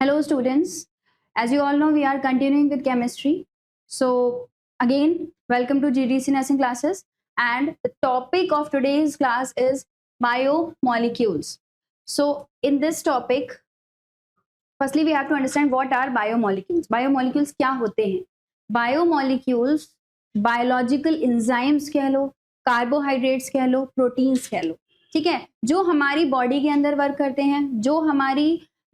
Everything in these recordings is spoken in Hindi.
Hello students, as you all know we are continuing with chemistry. So again welcome to GDC nursing classes and the topic of today's class is biomolecules. So in this topic firstly we have to understand what are biomolecules. Biomolecules क्या होते हैं? Biomolecules biological enzymes कह लो, carbohydrates कह लो, proteins कह लो, ठीक है, जो हमारी बॉडी के अंदर वर्क करते हैं,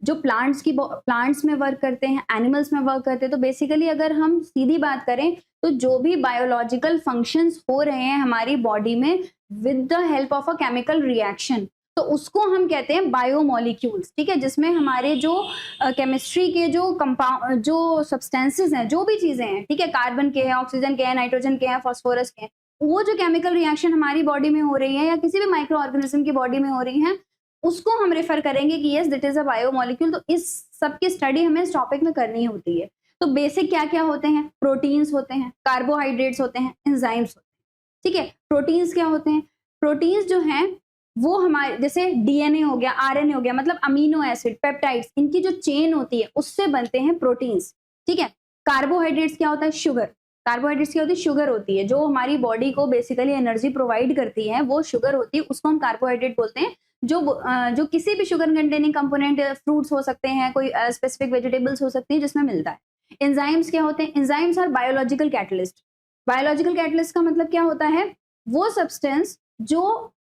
जो प्लांट्स में वर्क करते हैं, एनिमल्स में वर्क करते हैं. तो बेसिकली अगर हम सीधी बात करें तो जो भी बायोलॉजिकल फंक्शंस हो रहे हैं हमारी बॉडी में with the help of a chemical reaction, तो उसको हम कहते हैं बायोमोलिक्यूल्स. ठीक है, जिसमें हमारे जो केमिस्ट्री के जो सब्सटेंसेस हैं, जो भी चीजें हैं, ठीक है, कार्बन के हैं, ऑक्सीजन के हैं, नाइट्रोजन के हैं, फास्फोरस के हैं, वो जो केमिकल रिएक्शन हमारी बॉडी में हो रही है या किसी भी माइक्रो ऑर्गेनिज्म की बॉडी में हो रही है, उसको हम रेफर करेंगे कि yes that is a biomolecule. तो इस सब की स्टडी हमें इस टॉपिक में करनी होती है. तो बेसिक क्या क्या होते हैं? प्रोटीन्स होते हैं, कार्बोहाइड्रेट्स होते हैं, एंजाइम्स होते हैं. ठीक है, प्रोटीन्स क्या होते हैं? प्रोटीन्स जो हैं वो हमारे जैसे डीएनए हो गया, आरएनए हो गया, मतलब अमीनो एसिड, पेप्टाइड्स, इनकी जो चेन होती है उससे बनते हैं प्रोटीन्स. ठीक है, कार्बोहाइड्रेट्स क्या होता है? शुगर. कार्बोहाइड्रेट्स क्या होती है? शुगर होती है. जो हमारी बॉडी को बेसिकली एनर्जी प्रोवाइड करती है वो शुगर होती है, उसको हम कार्बोहाइड्रेट बोलते हैं. जो किसी भी शुगर कंटेनिंग कंपोनेंट, फ्रूट्स हो सकते हैं, कोई स्पेसिफिक वेजिटेबल्स हो सकती है जिसमें मिलता है. एंजाइम्स क्या होते हैं? Enzymes are biological catalyst. Biological catalyst का मतलब क्या होता है? वो सब्सटेंस जो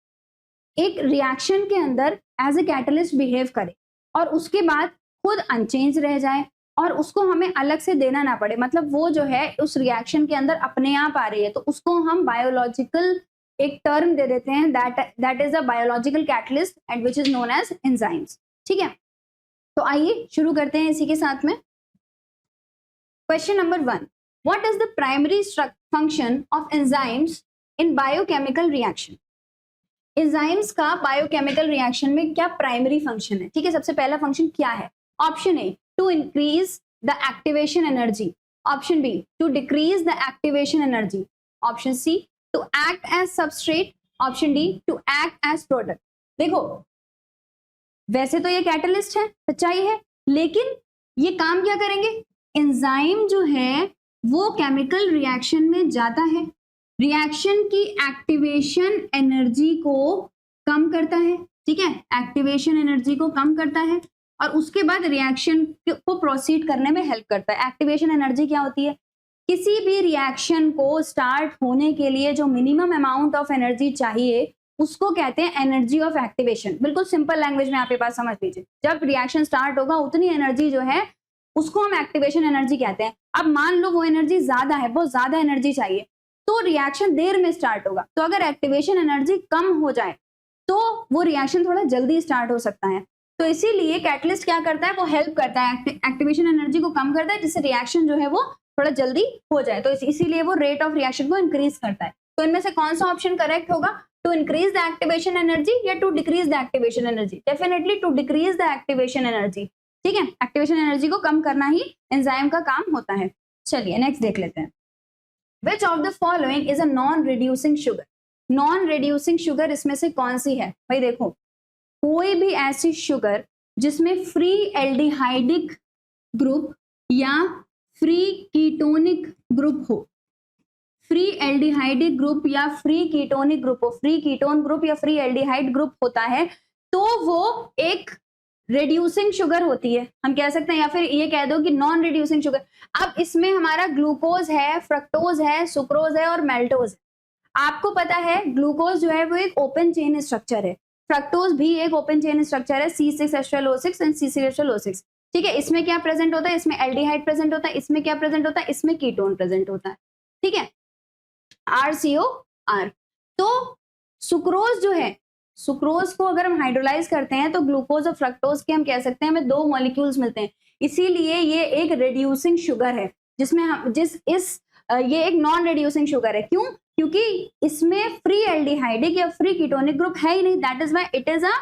एक रिएक्शन के अंदर एज ए कैटलिस्ट बिहेव करे और उसके बाद खुद अनचेंज रह जाए और उसको हमें अलग से देना ना पड़े, मतलब वो जो है उस रिएक्शन के अंदर अपने आप आ रही है, तो उसको हम बायोलॉजिकल एक टर्म दे देते हैं, that is a biological catalyst and which is known as enzymes. ठीक है, तो आइए शुरू करते हैं इसी के साथ में. Question number 1, what is the primary function of enzymes in biochemical reaction? Enzymes का बायोकेमिकल रिएक्शन में क्या प्राइमरी फंक्शन है? ठीक है, सबसे पहला फंक्शन क्या है? Option A, to increase the activation energy. Option B, to decrease the activation energy. Option C, to act as substrate. Option D, to act as product. देखो, वैसे तो ये कैटलिस्ट है, सच्चाई है, लेकिन ये काम क्या करेंगे? एंजाइम जो है वो केमिकल रिएक्शन में जाता है, रिएक्शन की एक्टिवेशन एनर्जी को कम करता है. ठीक है, एक्टिवेशन एनर्जी को कम करता है और उसके बाद रिएक्शन को प्रोसीड करने में हेल्प करता है. एक्टिवेशन एनर्जी क्या होती है? किसी भी रिएक्शन को स्टार्ट होने के लिए जो मिनिमम अमाउंट ऑफ एनर्जी चाहिए उसको कहते हैं एनर्जी ऑफ एक्टिवेशन. बिल्कुल सिंपल लैंग्वेज में आप ये बात समझ लीजिए. जब रिएक्शन स्टार्ट होगा उतनी एनर्जी जो है उसको हम एक्टिवेशन एनर्जी कहते हैं. अब मान लो वो एनर्जी ज्यादा है, बहुत ज्यादा एनर्जी चाहिए, तो रिएक्शन देर में स्टार्ट होगा. तो अगर एक्टिवेशन एनर्जी कम हो जाए तो वो रिएक्शन थोड़ा जल्दी स्टार्ट हो सकता है. तो इसीलिए कैटलिस्ट क्या करता है? वो हेल्प करता है, एक्टिवेशन एनर्जी को कम करता है जिससे रिएक्शन जो है वो थोड़ा जल्दी हो जाए. तो इसीलिए वो रेट ऑफ रिएक्शन को इंक्रीज करता है. तो इनमें से कौन सा ऑप्शन करेक्ट होगा? To increase the activation energy या to decrease the activation energy? Definitely to decrease the activation energy. ठीक है, एक्टिवेशन एनर्जी को कम करना ही एंजाइम का काम होता है. चलिए नेक्स्ट देख लेते हैं. Which of the following is a non-reducing sugar? Non-reducing sugar इसमें से कौन सी है? भाई देखो, कोई भी ऐसी शुगर जिसमें फ्री एल्डिहाइडिक ग्रुप या फ्री कीटोनिक ग्रुप हो, फ्री एल्डिहाइडिक ग्रुप या फ्री कीटोनिक ग्रुप हो, फ्री कीटोन ग्रुप या फ्री एल्डिहाइड ग्रुप होता है, तो वो एक रिड्यूसिंग शुगर होती है, हम कह सकते हैं, या फिर ये कह दो कि नॉन रिड्यूसिंग शुगर. अब इसमें हमारा ग्लूकोज है, फ्रक्टोज है, सुक्रोज है और मेल्टोज है. आपको पता है ग्लूकोज जो है वो एक ओपन चेन स्ट्रक्चर है, फ्रक्टोज भी एक ओपन चेन स्ट्रक्चर है, C6H12O6 एंड C6H12O6. ठीक है, इसमें क्या प्रेजेंट होता है? इसमें एल्डिहाइड प्रेजेंट होता है. इसमें क्या प्रेजेंट होता है? इसमें कीटोन प्रेजेंट होता है. ठीक है, RCOR. तो सुक्रोज जो है, सुक्रोज को अगर हम हाइड्रोलाइज करते हैं तो ग्लूकोज और फ्रक्टोज के हम कह सकते हैं हमें 2 मॉलिक्यूल्स मिलते हैं. इसीलिए ये एक रिड्यूसिंग शुगर है, जिसमें हम ये एक नॉन रिड्यूसिंग शुगर है. क्यों? क्योंकि इसमें फ्री एल्डिहाइडिक या फ्री कीटोनिक ग्रुप है ही नहीं, that is why it is a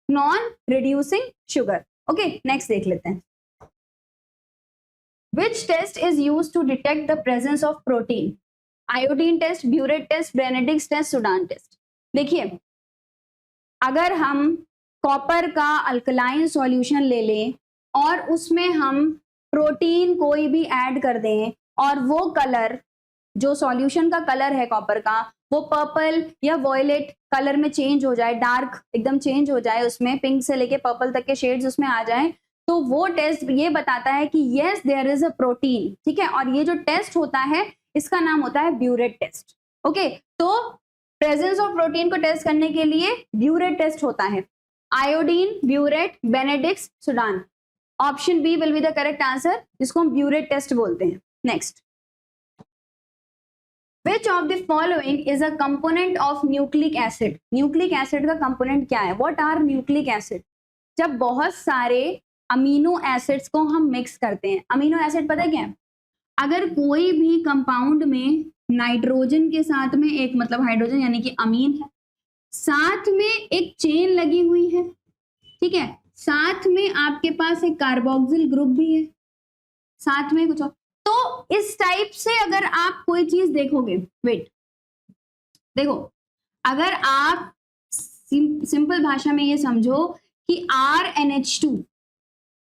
non reducing sugar. Okay, next देख लेते हैं. Which test is used to detect the presence of protein? Iodine test, biuret test, Benedict's test, Sudan test. देखिए, अगर हम कॉपर का अल्कलाइन सॉल्यूशन ले लें और उसमें हम प्रोटीन कोई भी ऐड कर दें और वो कलर, जो सॉल्यूशन का कलर है कॉपर का, वो पर्पल या वॉयलेट कलर में चेंज हो जाए, डार्क एकदम चेंज हो जाए, उसमें पिंक से लेके पर्पल तक के शेड्स उसमें आ जाए, तो वो टेस्ट ये बताता है कि yes there is a protein. ठीक है, और ये जो टेस्ट होता है इसका नाम होता है ब्यूरेट टेस्ट। ओके, तो प्रेजेंस ऑफ प्रोटीन को टेस्ट करने के लिए ब्यूरेट टेस्ट होता है। Iodine, biuret, Benedict, Sudan. Option B will be the correct answer, जिसको हम ब्यूरेट टेस्ट बोलते हैं। Next, Which of the following is a component of nucleic acid? Nucleic acid का कंपोनेंट क्या है? What are nucleic acid? जब बहुत सारे अमीनो एसिड्स को हम मिक्स करते हैं, अमीनो एसिड पता है क्या है? अगर कोई भी कंपाउंड में नाइट्रोजन के साथ में एक मतलब हाइड्रोजन यानी कि अमीन है, साथ में एक चेन लगी हुई है, ठीक है, साथ में आपके पास एक कार्बोक्सिल ग्रुप भी है, साथ में कुछ और, तो इस टाइप से अगर आप कोई चीज देखोगे, वेट देखो, अगर आप सिंपल भाषा में ये समझो कि RNH2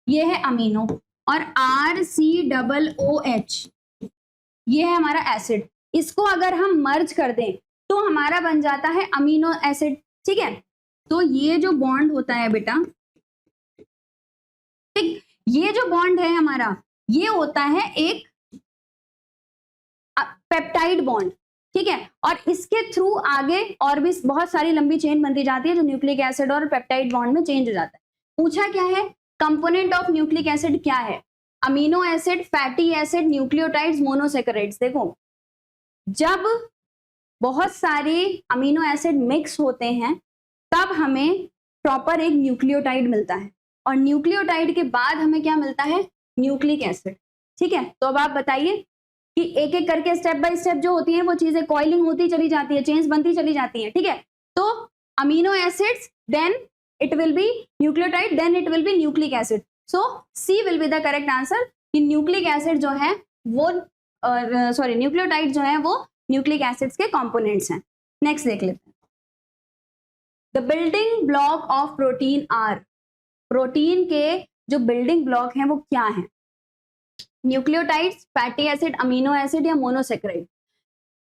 ये है अमीनो और RCOOH ये है हमारा एसिड, इसको अगर हम मर्ज कर दें तो हमारा बन जाता है अमीनो एसिड। ठीक है, तो ये जो बॉन्ड होता है बेटा, ठीक, ये जो बॉन्ड है हमारा, ये होता है एक पेप्टाइड बॉन्ड। ठीक है, और इसके थ्रू आगे और भी बहुत सारी लंबी चेन बनती जाती है जो न्यूक्लिक एसिड और पेप्टाइड बॉन्ड में चेंज हो जाता है। पूछा क्या है, कंपोनेंट ऑफ न्यूक्लिक एसिड क्या है? Amino acid, fatty acid, nucleotides, monosaccharides. देखो, जब बहुत सारे अमीनो एसिड मिक्स होते हैं तब हमें प्रॉपर एक न्यूक्लियोटाइड मिलता है, और न्यूक्लियोटाइड के बाद हमें क्या मिलता है? Nucleic acid. ठीक है, तो अब आप बताइए कि एक एक करके स्टेप बाय स्टेप जो होती है वो चीजें कॉइलिंग होती चली जाती है, चेन्स बनती चली जाती है। ठीक है, तो amino acids, then it will be nucleotide, then it will be nucleic acid. So C will be the correct answer कि न्यूक्लिक एसिड जो है वो सॉरी न्यूक्लियोटाइड जो है वो न्यूक्लिक एसिड्स के कंपोनेंट्स हैं। नेक्स्ट देख लेते हैं, the building block of protein are. Protein के जो बिल्डिंग ब्लॉक हैं वो क्या है? Nucleotides, fatty acid, amino acid या मोनोसेकेराइड।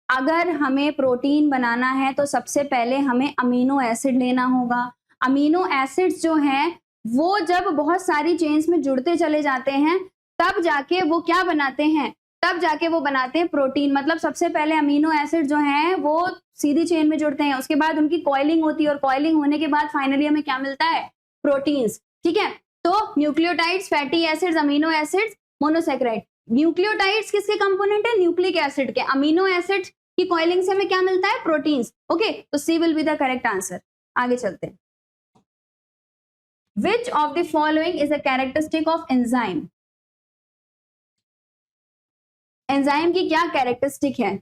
अगर हमें प्रोटीन बनाना है तो सबसे पहले हमें अमीनो एसिड लेना होगा। अमीनो एसिड्स जो हैं वो जब बहुत सारी चेन्स में जुड़ते चले जाते हैं तब जाके वो क्या बनाते हैं? तब जाके वो बनाते हैं प्रोटीन। मतलब सबसे पहले अमीनो एसिड जो हैं वो सीधी चेन में जुड़ते हैं, उसके बाद उनकी कॉइलिंग होती है और कॉइलिंग होने के बाद फाइनली हमें क्या मिलता है? प्रोटीन्स। ठीक है, तो nucleotides, fatty acids, amino acids, monosaccharide. Nucleotides किसके कंपोनेंट है? न्यूक्लिक एसिड के। अमीनो एसिड की कॉइलिंग से हमें क्या मिलता है? प्रोटीन्स। ओके, तो C will be the correct answer. आगे चलते हैं, which of the following is a characteristic of enzyme. Enzyme की क्या कैरेक्टरिस्टिक है?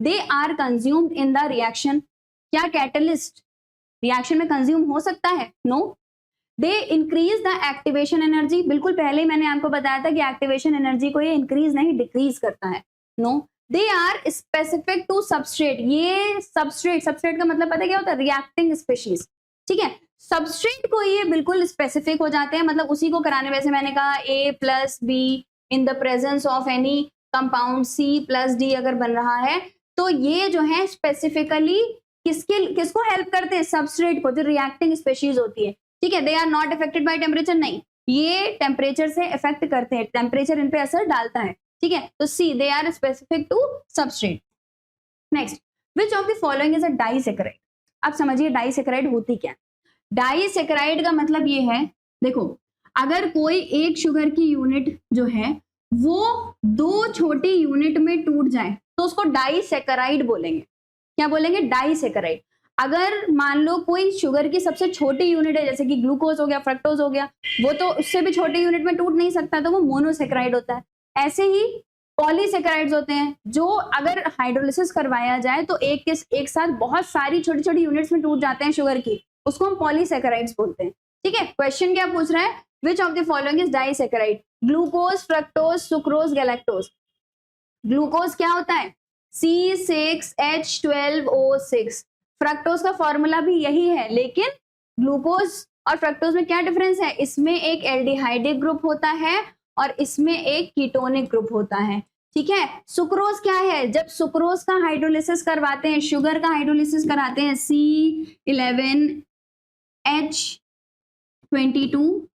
They are consumed in the reaction. क्या कैटलिस्ट रिएक्शन में कंज्यूम हो सकता है? No. They increase the activation energy. बिल्कुल पहले मैंने आपको बताया था कि एक्टिवेशन एनर्जी को ये इंक्रीज नहीं डिक्रीज करता है। No. They are specific to substrate. ये सबस्ट्रेट, सबस्ट्रेट का मतलब पता क्या होता है? Reacting species. ठीक है, सबस्ट्रेट को ये बिल्कुल स्पेसिफिक हो जाते हैं, मतलब उसी को कराने। वैसे मैंने कहा A+B in the presence of any compound C+D अगर बन रहा है तो ये जो है स्पेसिफिकली किसको हेल्प करते हैं? सबस्ट्रेट को, जो रिएक्टिंग स्पीशीज होती है। ठीक है, they are not affected by temperature. नहीं, ये टेम्परेचर से इफेक्ट करते हैं, टेम्परेचर इन पे असर डालता है। ठीक है, तो C, they are specific to substrate. Next, which of the following is a disaccharide. अब समझिए डाइसेकेराइड होती क्या? डाइसेकेराइड का मतलब ये है, देखो, अगर कोई एक शुगर की यूनिट जो है वो दो छोटी यूनिट में टूट जाए तो उसको डाइसेकेराइड बोलेंगे। क्या बोलेंगे? डाइसेकेराइड। अगर मान लो कोई शुगर की सबसे छोटी यूनिट है, जैसे कि ग्लूकोज हो गया, फ्रक्टोज हो गया, वो तो उससे भी छोटी यूनिट में टूट नहीं सकता, तो वो मोनोसेकेराइड होता है। ऐसे ही पॉलीसेकेराइड्स होते हैं, जो अगर हाइड्रोलिसिस करवाया जाए तो एक साथ बहुत सारी छोटी छोटी यूनिट्स में टूट जाते हैं शुगर की, उसको हम पॉलीसेकेराइड्स बोलते हैं। ठीक है, क्वेश्चन क्या पूछ रहा है? विच of the following is disaccharide? Glucose, fructose, sucrose, galactose. Glucose क्या होता है? C6H12O6। फ्रक्टोज का फॉर्मूला भी यही है, लेकिन ग्लूकोज और फ्रक्टोज में क्या डिफरेंस है, इसमें एक एल्डिहाइडिक ग्रुप होता है और इसमें एक कीटोनिक ग्रुप होता है, ठीक है। सुक्रोज क्या है, जब सुक्रोज का हाइड्रोलिसिस करवाते हैं, शुगर का हाइड्रोलिसिस कराते हैं, C11H22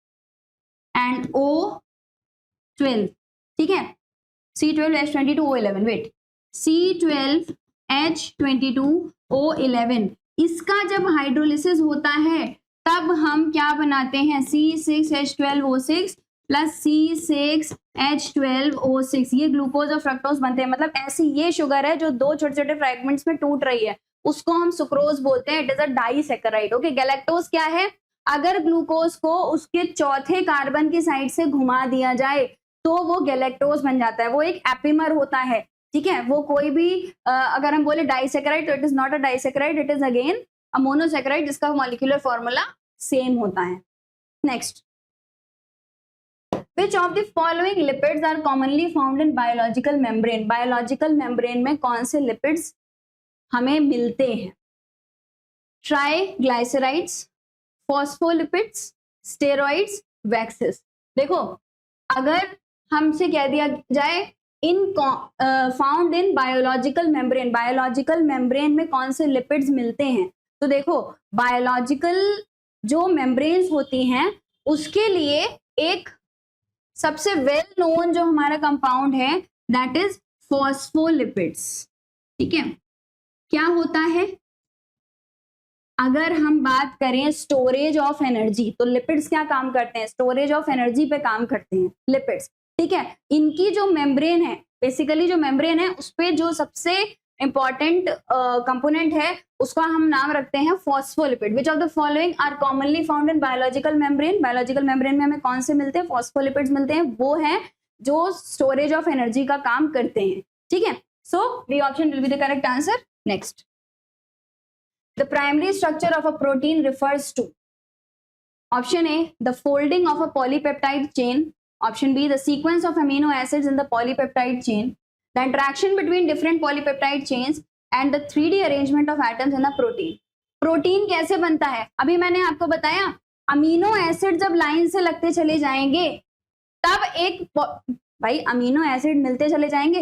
एंड O12, ठीक है, C12H22O11, वेट, C12H22O11, इसका जब हाइड्रोलिसिस होता है तब हम क्या बनाते हैं, C6H12O6 प्लस C6H12O6, ये ग्लूकोज और फ्रक्टोज बनते हैं। मतलब ऐसी ये शुगर है जो दो छोटे छोटे फ्रेगमेंट्स में टूट रही है, उसको हम सुक्रोज बोलते हैं। It is a disaccharide. Okay, galactose क्या है, अगर ग्लूकोज को उसके चौथे कार्बन की साइड से घुमा दिया जाए तो वो गैलेक्टोज बन जाता है, वो एक एपिमर होता है, ठीक है। वो कोई भी अगर हम बोले डाइसैकेराइड तो it is not a disaccharide, it is again a monosaccharide जिसका मॉलिक्यूलर फॉर्मूला सेम होता है। Next, Which of the following lipids are commonly found in biological membrane? Biological membrane में कौन से lipids हमें मिलते हैं? Triglycerides, phospholipids, steroids, waxes. देखो, अगर हमसे कह दिया जाए इन found in biological membrane, biological membrane में कौन से लिपिड्स मिलते हैं, तो देखो बायोलॉजिकल जो मेम्ब्रेन्स होती हैं उसके लिए एक सबसे वेल नोन जो हमारा कंपाउंड है दैट इज फॉस्फोलिपिड्स, ठीक है। क्या होता है, अगर हम बात करें स्टोरेज ऑफ एनर्जी, तो लिपिड्स क्या काम करते हैं, स्टोरेज ऑफ एनर्जी पे काम करते हैं लिपिड्स, ठीक है। इनकी जो मेम्ब्रेन है, बेसिकली जो मेम्ब्रेन है उस पे जो सबसे इंपॉर्टेंट कंपोनेंट है उसका हम नाम रखते हैं phospholipid. Which of the following are commonly found in biological membrane? Biological membrane में हमें कौन से मिलते हैं, फॉस्फोलिपिड्स मिलते हैं, वो है जो स्टोरेज ऑफ एनर्जी का काम करते हैं, ठीक है। So D option will be the correct answer. Next, the primary structure of a protein refers to option A the folding of a polypeptide chain, option B the sequence of amino acids in the polypeptide chain, the interaction between different polypeptide chains and the 3D arrangement of atoms in a protein। Protein कैसे बनता है, अभी मैंने आपको बताया अमीनो एसिड जब लाइन से लगते चले जाएंगे तब एक, भाई अमीनो एसिड मिलते चले जाएंगे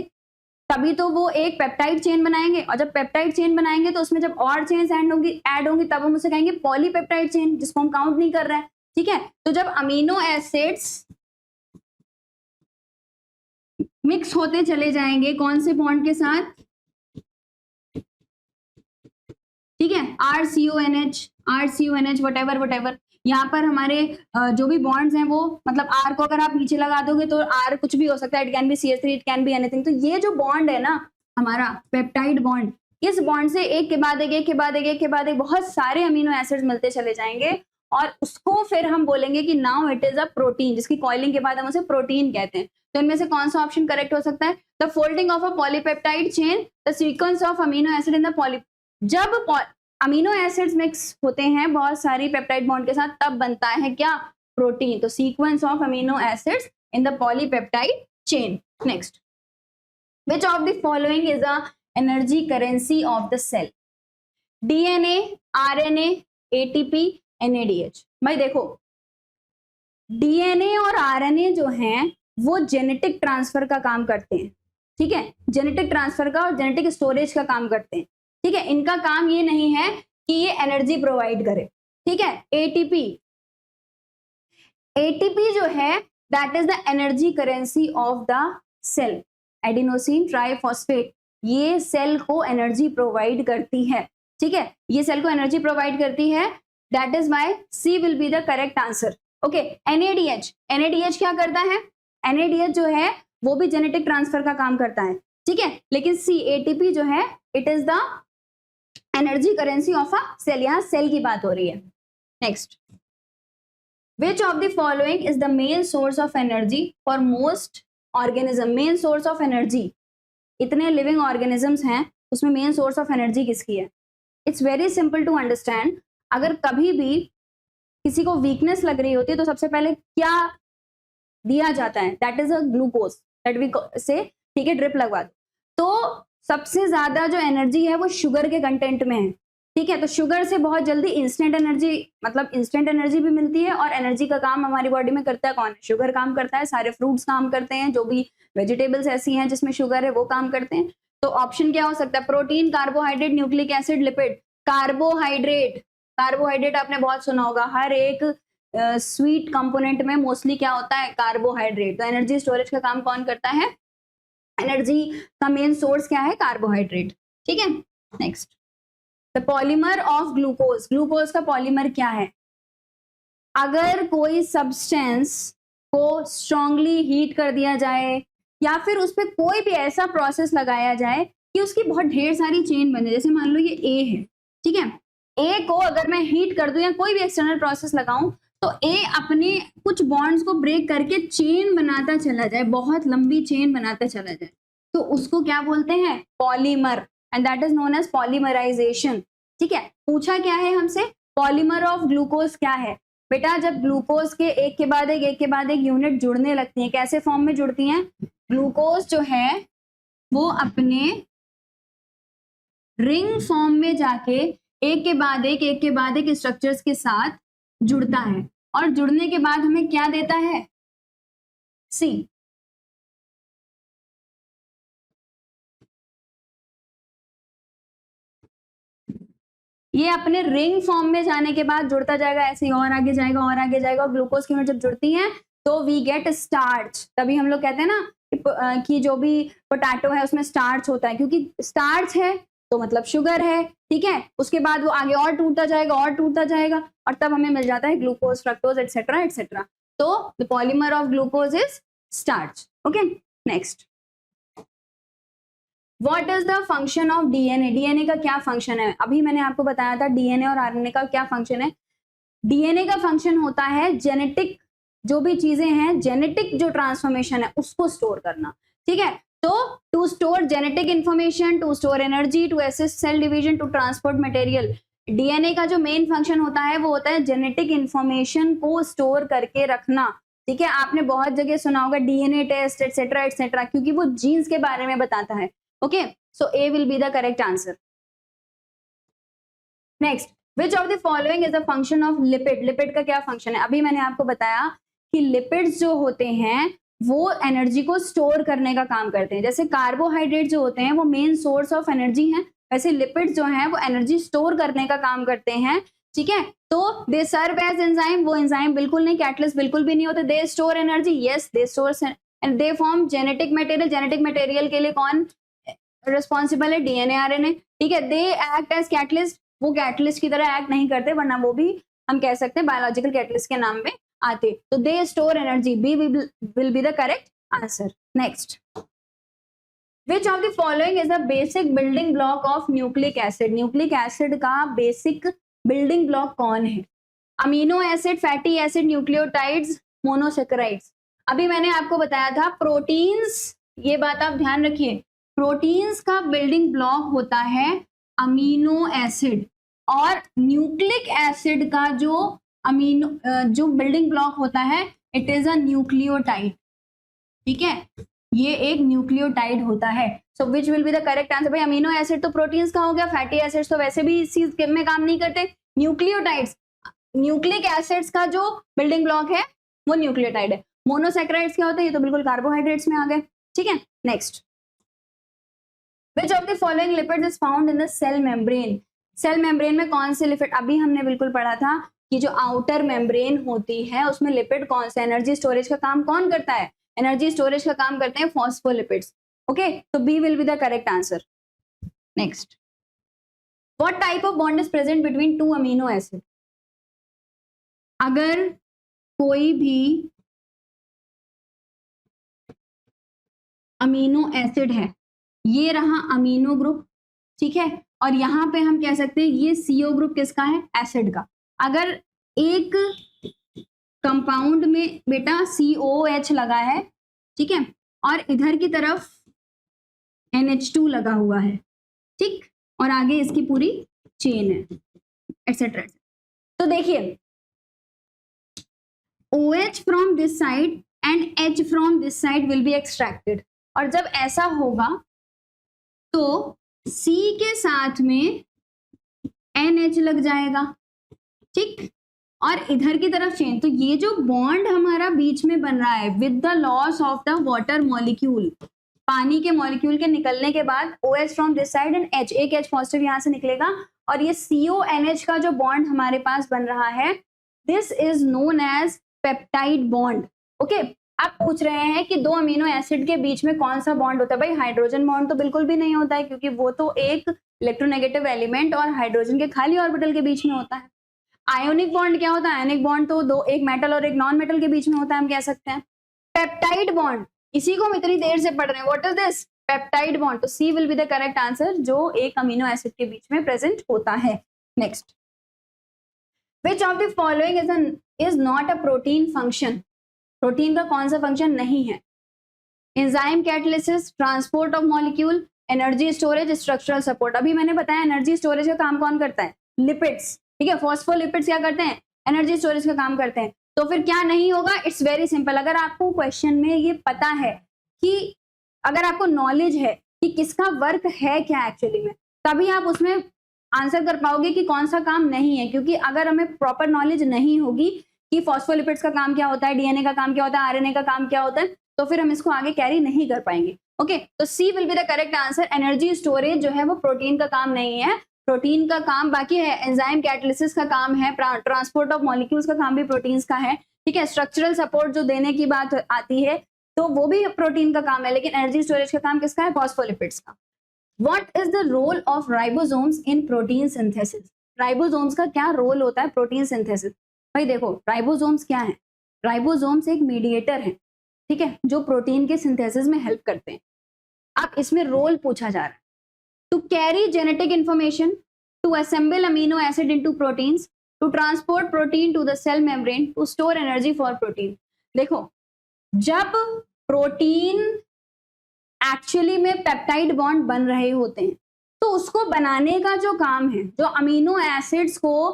तभी तो वो एक पेप्टाइड चेन बनाएंगे, और जब पेप्टाइड चेन बनाएंगे तो उसमें जब और चेन्स ऐड होंगी तब हम उसे कहेंगे पॉलीपेप्टाइड चेन, जिसको हम काउंट नहीं कर रहे हैं, ठीक है। तो जब अमीनो एसिड्स मिक्स होते चले जाएंगे कौन से बॉन्ड के साथ, ठीक है, RCONH वटेवर, यहाँ पर हमारे जो भी बॉन्ड्स हैं वो, मतलब R को अगर आप नीचे लगा दोगे तो R कुछ भी हो सकता है, it can be CH3, it can be anything. तो ये जो बॉन्ड है ना हमारा पेप्टाइड बॉन्ड, इस बॉन्ड से एक के बाद एक, एक के बाद एक, एक के बाद एक बहुत सारे अमीनो एसिड्स मिलते चले जाएंगे और उसको फिर हम बोलेंगे कि now it is a protein, जिसकी कॉइलिंग के बाद हम उसे प्रोटीन कहते हैं। तो इनमें से कौन सा ऑप्शन करेक्ट हो सकता है, the folding of a polypeptide chain, the sequence of amino acid in the poly, जब अमीनो एसिड्स मिक्स होते हैं बहुत सारी पेप्टाइड बॉन्ड के साथ तब बनता है क्या, प्रोटीन। तो sequence of amino acids in the polypeptide chain. Next, which of the following is a energy currency of the cell? DNA, RNA, ATP, NADH। भाई देखो, DNA और RNA जो हैं वो जेनेटिक ट्रांसफर का काम करते हैं, ठीक है, जेनेटिक ट्रांसफर का और जेनेटिक स्टोरेज का काम करते हैं, ठीक है। इनका काम ये नहीं है कि ये एनर्जी प्रोवाइड करे, ठीक है। ATP जो है that is the energy currency of the cell. Adenosine triphosphate ये सेल को एनर्जी प्रोवाइड करती है, ठीक है, ये सेल को एनर्जी प्रोवाइड करती है, that is why C will be the correct answer. Okay, NADH क्या करता है, NADH जो है वो भी जेनेटिक ट्रांसफर का काम करता है, ठीक है, लेकिन ATP जो है it is the energy currency of a cell, यहां सेल की बात हो रही है। Next, which of the following is the main source of energy for most organism? Main source of energy, इतने लिविंग ऑर्गेनिजम्स हैं उसमें मेन सोर्स ऑफ एनर्जी किसकी है? It's very simple to understand. अगर कभी भी किसी को वीकनेस लग रही होती है तो सबसे पहले क्या दिया जाता है, that is a glucose, that we say, ठीक है, ड्रिप लगवा दो। तो सबसे ज्यादा जो एनर्जी है वो शुगर के कंटेंट में है, ठीक है। तो शुगर से बहुत जल्दी इंस्टेंट एनर्जी, मतलब इंस्टेंट एनर्जी भी मिलती है, और एनर्जी का काम हमारी बॉडी में करता है कौन? शुगर काम करता है। सारे फ्रूट्स काम करते हैं, जो भी वेजिटेबल्स ऐसी हैं जिसमें शुगर है वो काम करते हैं। तो ऑप्शन क्या हो सकता है? Protein, carbohydrate, nucleic acid, lipid. Carbohydrate, carbohydrate आपने बहुत सुना होगा, हर एक स्वीट कंपोनेंट में मोस्टली क्या होता है? कार्बोहाइड्रेट। तो एनर्जी स्टोरेज का काम कौन करता है? एनर्जी का मेन सोर्स क्या है? कार्बोहाइड्रेट। ठीक है। Next, the polymer of glucose. Glucose का पॉलीमर क्या है? अगर कोई सब्सटेंस को स्ट्रांगली हीट कर दिया जाए, या फिर उस पर कोई भी ऐसा प्रोसेस लगाया जाए कि उसकी बहुत ढेर सारी चेन बने, जैसे मान लो ये ए है, ठीक है, ए को अगर मैं हीट कर दूं या कोई भी एक्सटर्नल प्रोसेस लगाऊं, तो ए अपने कुछ बॉन्ड्स को ब्रेक करके चेन बनाता चला जाए, बहुत लंबी चेन बनाता चला जाए, तो उसको क्या बोलते हैं? Polymer, and that is known as polymerisation. ठीक है। पूछा क्या है हमसे? पॉलीमर ऑफ ग्लूकोज क्या है? बेटा जब ग्लूकोज के एक के बाद एक यूनिट जुड़ने लगती हैं, कैसे फॉर्म में जुड़ती हैं? ग्लूकोज जो है वो अपने रिंग फॉर्म में जाके एक के बाद एक स्ट्रक्चर्स के साथ जुड़ता है, और जुड़ने के बाद हमें क्या देता है? सी। ये अपने रिंग फॉर्म में जाने के बाद जुड़ता जाएगा, ऐसे ही और आगे जाएगा और आगे जाएगा, और ग्लूकोज की यूनिट जब जुड़ती है तो वी गेट स्टार्च। तभी हम लोग कहते हैं ना कि जो भी पोटैटो है उसमें स्टार्च होता है, क्योंकि स्टार्च है तो मतलब शुगर है। ठीक है। उसके बाद वो आगे और टूटता जाएगा और टूटता जाएगा, और तब हमें मिल जाता है ग्लूकोज, फ्रक्टोज, एटसेट्रा एटसेट्रा। तो the polymer of glucose is starch. Okay. Next, what is the function of DNA? DNA का क्या फंक्शन है? अभी मैंने आपको बताया था डीएनए और आरएनए का क्या फंक्शन है। डीएनए का फंक्शन होता है जेनेटिक, जो भी चीजें हैं, जेनेटिक जो ट्रांसफॉर्मेशन है उसको स्टोर करना। ठीक है। तो to store genetic information, to store energy, to assist cell division, to transport material. DNA का जो मेन फंक्शन होता है वो होता है जेनेटिक इंफॉर्मेशन को स्टोर करके रखना। ठीक है। आपने बहुत जगह सुना होगा डीएनए टेस्ट एटसेट्रा एटसेट्रा, क्योंकि वो जीन्स के बारे में बताता है। Okay, so A will be the correct answer. Next, which of the following is the function of lipid? Lipid का क्या फंक्शन है? अभी मैंने आपको बताया कि लिपिड्स जो होते हैं वो एनर्जी को स्टोर करने का काम करते हैं। जैसे कार्बोहाइड्रेट जो होते हैं वो मेन सोर्स ऑफ एनर्जी है, वैसे लिपिड्स जो हैं वो एनर्जी स्टोर करने का काम करते हैं। ठीक है। तो दे सर्व एज एंजाइम, वो एंजाइम बिल्कुल नहीं, कैटलिस्ट बिल्कुल भी नहीं होते। दे store energy, yes they store, and they form genetic material. Genetic material के लिए कौन रिस्पॉन्सिबल है? DNA, RNA. ठीक है। दे एक्ट एज कैटलिस्ट, वो कैटलिस्ट की तरह एक्ट नहीं करते, वरना वो भी हम कह सकते हैं बायोलॉजिकल कैटलिस्ट के नाम में आते। तो they store energy, B will be the correct answer. Next, which of the following is the basic building block of nucleic acid? Nucleic acid का बेसिक बिल्डिंग ब्लॉक कौन है? Amino acid, fatty acid, nucleotides, monosaccharides. अभी मैंने आपको बताया था प्रोटीन्स, ये बात आप ध्यान रखिए, प्रोटीन्स का बिल्डिंग ब्लॉक होता है अमीनो एसिड, और न्यूक्लिक एसिड का जो जो बिल्डिंग ब्लॉक होता है इट इज अ न्यूक्लियोटाइड। ठीक है। ये एक न्यूक्लियोटाइड होता है। So which will be the correct answer? भाई अमीनो एसिड तो प्रोटीन्स का हो गया, फैटी एसिड्स तो वैसे भी इस चीज में काम नहीं करते। न्यूक्लियोटाइड्स, न्यूक्लिक एसिड्स का जो बिल्डिंग ब्लॉक है वो न्यूक्लियोटाइड है। मोनोसेकेराइड्स क्या होता है? ये तो बिल्कुल कार्बोहाइड्रेट्स में आ गए। ठीक है। Next, which of the following lipids is found in the cell membrane? Cell membrane में कौन से लिपिड? अभी हमने बिल्कुल पढ़ा था कि जो आउटर मेम्ब्रेन होती है उसमें लिपिड कौन से? एनर्जी स्टोरेज का काम कौन करता है? एनर्जी स्टोरेज का काम करते हैं फॉस्फोलिपिड्स। ओके, तो B will be the correct answer. Next, what type of bond is present between two amino acid? अगर कोई भी अमीनो एसिड है, ये रहा अमीनो ग्रुप, ठीक है, और यहां पे हम कह सकते हैं ये सीओ ग्रुप किसका है? एसिड का। अगर एक कंपाउंड में बेटा COH लगा है, ठीक है, और इधर की तरफ NH2 लगा हुआ है, ठीक, और आगे इसकी पूरी चेन है एटसेट्रा। तो देखिए OH from this side and H from this side will be extracted, और जब ऐसा होगा तो C के साथ में NH लग जाएगा, ठीक, और इधर की तरफ चेंज। तो ये जो बॉन्ड हमारा बीच में बन रहा है with the loss of the water molecule, पानी के मॉलिक्यूल के निकलने के बाद OH from this side and H, एक H पॉजिटिव यहां से निकलेगा, और ये CONH का जो बॉन्ड हमारे पास बन रहा है, this is known as peptide bond. Okay, आप पूछ रहे हैं कि दो अमीनो एसिड के बीच में कौन सा बॉन्ड होता है? भाई हाइड्रोजन बॉन्ड तो बिल्कुल भी नहीं होता है, क्योंकि वो तो एक इलेक्ट्रोनेगेटिव एलिमेंट और हाइड्रोजन के खाली ऑर्बिटल के बीच में होता है। आयोनिक बॉन्ड क्या होता है? आयोनिक बॉन्ड तो दो, एक मेटल और एक नॉन मेटल के बीच में होता है, हम कह सकते हैं। पेप्टाइड बॉन्ड, इसी को हम इतनी देर से पढ़ रहे हैं, what is this? Peptide bond. तो C will be the correct answer, जो एक अमीनो एसिड के बीच में प्रेजेंट होता है। Next, which of the following is not a protein function? Protein का कौन सा फंक्शन नहीं है? Enzyme catalysis, transport of molecule, energy storage, structural support. अभी मैंने बताया एनर्जी स्टोरेज का काम कौन करता है? लिपिड्स, ठीक है। फॉस्फोलिपिड्स क्या करते हैं? एनर्जी स्टोरेज का काम करते हैं। तो फिर क्या नहीं होगा? It's very simple. अगर आपको क्वेश्चन में ये पता है कि, अगर आपको नॉलेज है कि किसका वर्क है क्या एक्चुअली में, तभी आप उसमें आंसर कर पाओगे कि कौन सा काम नहीं है। क्योंकि अगर हमें प्रॉपर नॉलेज नहीं होगी कि फॉस्फोलिपिड्स का काम क्या होता है, डीएनए का काम क्या होता है, आरएनए का काम क्या होता है, तो फिर हम इसको आगे कैरी नहीं कर पाएंगे। ओके, तो C will be the correct answer. Energy storage जो है वो प्रोटीन का काम नहीं है। प्रोटीन का काम बाकी है, एंजाइम कैटालिसिस का काम है, ट्रांसपोर्ट ऑफ मॉलिक्यूल्स का काम भी प्रोटीन्स का है, ठीक है। स्ट्रक्चरल सपोर्ट जो देने की बात आती है तो वो भी प्रोटीन का काम है, लेकिन एनर्जी स्टोरेज का काम किसका है? फॉस्फोलिपिड्स का। What is the role of ribosomes in protein synthesis? Ribosomes का क्या रोल होता है प्रोटीन सिंथेसिस? भाई देखो, राइबोसोम्स क्या है? राइबोसोम्स एक मीडिएटर है, ठीक है, जो प्रोटीन के सिंथेसिस में हेल्प करते हैं। अब इसमें रोल पूछा जा रहा है, to carry genetic information, to assemble amino acid into proteins, to transport protein to the cell membrane, to store energy for protein. देखो, जब प्रोटीन एक्चुअली में पेप्टाइड बॉन्ड बन रहे होते हैं, तो उसको बनाने का जो काम है, जो अमीनो एसिड्स को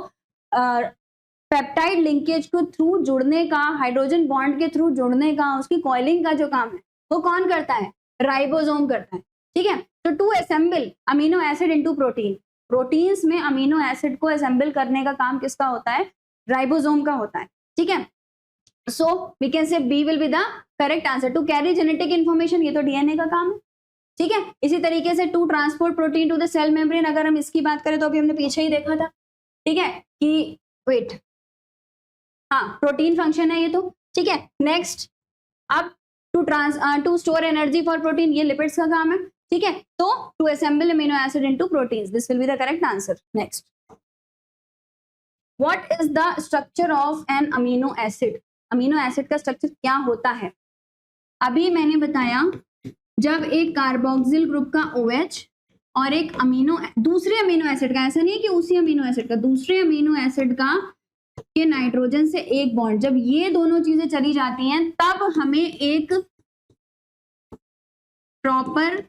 पेप्टाइड लिंकेज के थ्रू जुड़ने का, हाइड्रोजन बॉन्ड के थ्रू जुड़ने का, उसकी कॉइलिंग का जो काम है, वो कौन करता है? राइबोसोम करता है, ठीक है। तो to assemble amino acid into protein, proteins में अमीनो एसिड को असेंबल करने का काम किसका होता है? राइबोसोम का होता है, ठीक है। So we can say B will be the correct answer. To carry genetic information, ये तो डीएनए का काम है, ठीक है। इसी तरीके से to transport protein to the cell membrane, अगर हम इसकी बात करें तो अभी हमने पीछे ही देखा था, ठीक है, कि वेट, हाँ, प्रोटीन फंक्शन है ये तो, ठीक है। नेक्स्ट, अब to store energy for protein, ये लिपिड्स का काम है, ठीक है। तो to assemble amino acid into proteins, this will be the correct answer. Next, what is the structure of an amino acid? Amino acid का स्ट्रक्चर क्या होता है? अभी मैंने बताया, जब एक कार्बोक्सिल ग्रुप का OH और एक दूसरे अमीनो एसिड का, ऐसा नहीं है कि उसी अमीनो एसिड का, दूसरे अमीनो एसिड का के नाइट्रोजन से एक बॉन्ड, जब ये दोनों चीजें चली जाती हैं, तब हमें एक प्रॉपर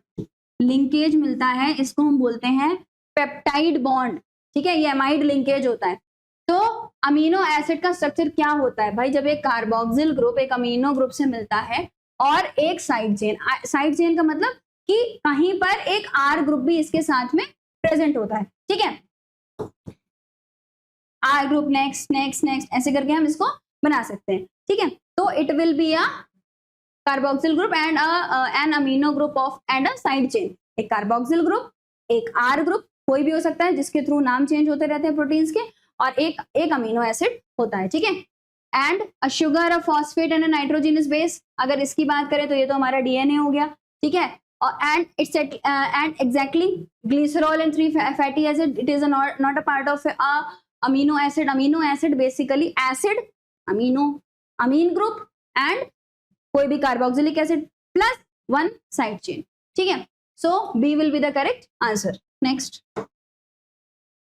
लिंकेज मिलता है, इसको हम बोलते हैं पेप्टाइड बॉन्ड, ठीक है। ये एमाइड लिंकेज होता है। तो अमीनो एसिड का स्ट्रक्चर क्या होता है? भाई, जब एक कार्बोक्सिल ग्रुप एक अमीनो ग्रुप से मिलता है और एक साइड चेन का मतलब कि कहीं पर एक R ग्रुप भी इसके साथ में प्रेजेंट होता है, ठीक है। R group, next next next, ऐसे करके हम इसको बना सकते हैं, ठीक है। तो it will be a carboxyl group and an amino group of and a side chain. एक कार्बोक्सिल ग्रुप, एक R ग्रुप, कोई भी हो सकता है जिसके थ्रू नाम चेंज होते रहते हैं प्रोटीन्स के, और एक अमीनो एसिड होता है, ठीक है। And a sugar, a phosphate and a nitrogenous base, अगर इसकी बात करें तो ये तो हमारा डीएनए हो गया, ठीक है। And it's and exactly glycerol and 3 fatty acid, it is not a part of amino acid. Amino acid basically acid, amine group and कोई भी carboxylic acid plus 1 side chain, ठीक है। So B will be the correct answer. Next,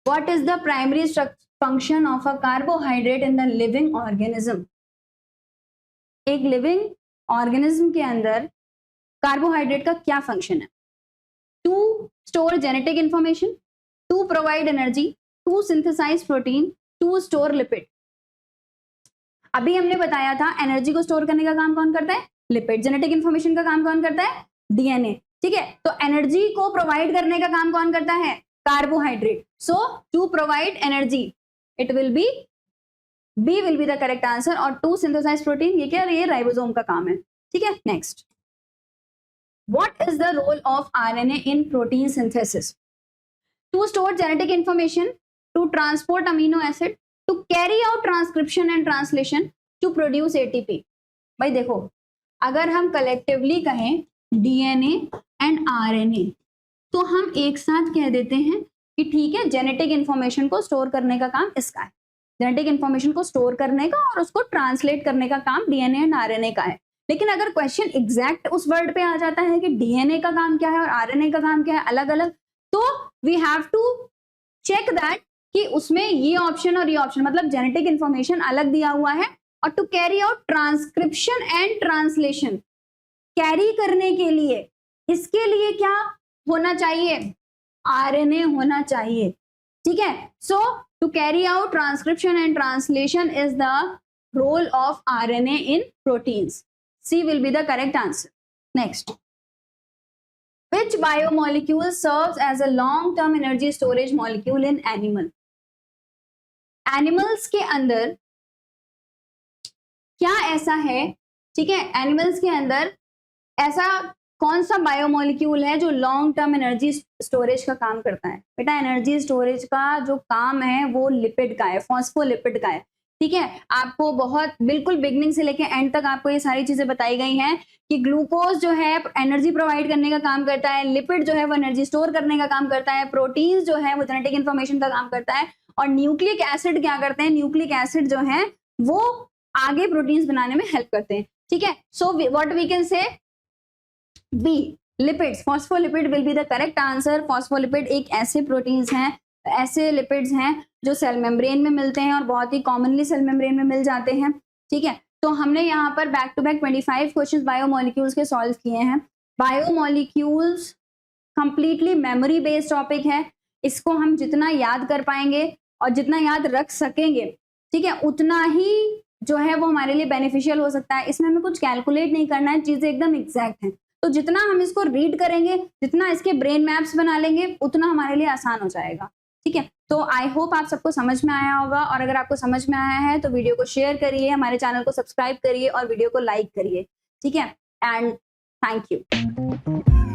what is the primary function of a carbohydrate in the living organism? एक लिविंग ऑर्गेनिज्म के अंदर कार्बोहाइड्रेट का क्या फंक्शन है? To store genetic information, to provide energy, to synthesise protein, to store lipid. अभी हमने बताया था एनर्जी को स्टोर करने का काम कौन करता है? लिपिड। जेनेटिक इंफॉर्मेशन का काम कौन करता है? डीएनए, ठीक है। तो एनर्जी को प्रोवाइड करने का काम कौन करता है? carbohydrate. So to provide energy, it will be B will be the correct answer. और to synthesize protein, ये क्या, ये राइबोसोम का काम है. ठीक है. Next, what is the role of RNA in protein synthesis? To store genetic information, to transport amino acid, to carry out transcription and translation, to produce ATP. भाई देखो, अगर हम कलेक्टिवली कहें DNA एंड RNA, तो हम एक साथ कह देते हैं कि ठीक है, जेनेटिक इंफॉर्मेशन को स्टोर करने का काम इसका है. जेनेटिक इंफॉर्मेशन को स्टोर करने का और उसको ट्रांसलेट करने का काम DNA एंड RNA का है. लेकिन अगर क्वेश्चन एग्जैक्ट उस वर्ड पे आ जाता है कि DNA का काम क्या है और RNA का काम क्या है अलग अलग, तो we have to check that कि उसमें ये ऑप्शन और ये ऑप्शन, मतलब जेनेटिक इंफॉर्मेशन अलग दिया हुआ है. और to carry out transcription and translation, carry करने के लिए इसके लिए क्या होना चाहिए, RNA होना चाहिए. ठीक है. So to carry out transcription and translation is the role of RNA in proteins. C will be the correct answer. Next, which biomolecule serves as a long-term energy storage molecule in animal? Animals के अंदर क्या ऐसा है, ठीक है, एनिमल्स के अंदर ऐसा कौन सा बायोमोलिक्यूल है जो लॉन्ग टर्म एनर्जी स्टोरेज का काम करता है? बेटा, एनर्जी स्टोरेज का जो काम है वो लिपिड का है, फॉस्फोलिपिड का है. ठीक है. आपको बहुत बिल्कुल बिगनिंग से लेके एंड तक आपको ये सारी चीजें बताई गई हैं कि ग्लूकोज जो है एनर्जी प्रोवाइड करने का काम करता है, लिपिड जो है वो एनर्जी स्टोर करने का काम करता है, प्रोटीन्स जो है वो जेनेटिक इंफॉर्मेशन का काम करता है, और न्यूक्लिक एसिड क्या करते हैं, न्यूक्लिक एसिड जो है वो आगे प्रोटीन्स बनाने में हेल्प करते हैं. ठीक है. So what we can say, B, lipids, phospholipid will be the correct answer. Phospholipid एक ऐसे प्रोटीन्स हैं, ऐसे लिपिड्स हैं जो सेल मेम्ब्रेन में मिलते हैं और बहुत ही कॉमनली सेल मेम्ब्रेन में मिल जाते हैं. ठीक है. तो हमने यहाँ पर back to back 25 questions biomolecules के सॉल्व किए हैं. Biomolecules completely memory based topic है. इसको हम जितना याद कर पाएंगे और जितना याद रख सकेंगे, ठीक है, उतना ही जो है वो हमारे लिए बेनिफिशियल हो सकता है. इसमें हमें कुछ कैलकुलेट नहीं करना है, चीजें एकदम एग्जैक्ट हैं. तो जितना हम इसको रीड करेंगे, जितना इसके ब्रेन मैप्स बना लेंगे, उतना हमारे लिए आसान हो जाएगा. ठीक है. तो आई होप आप सबको समझ में आया होगा, और अगर आपको समझ में आया है तो वीडियो को शेयर करिए, हमारे चैनल को सब्सक्राइब करिए और वीडियो को लाइक करिए. ठीक है. And thank you.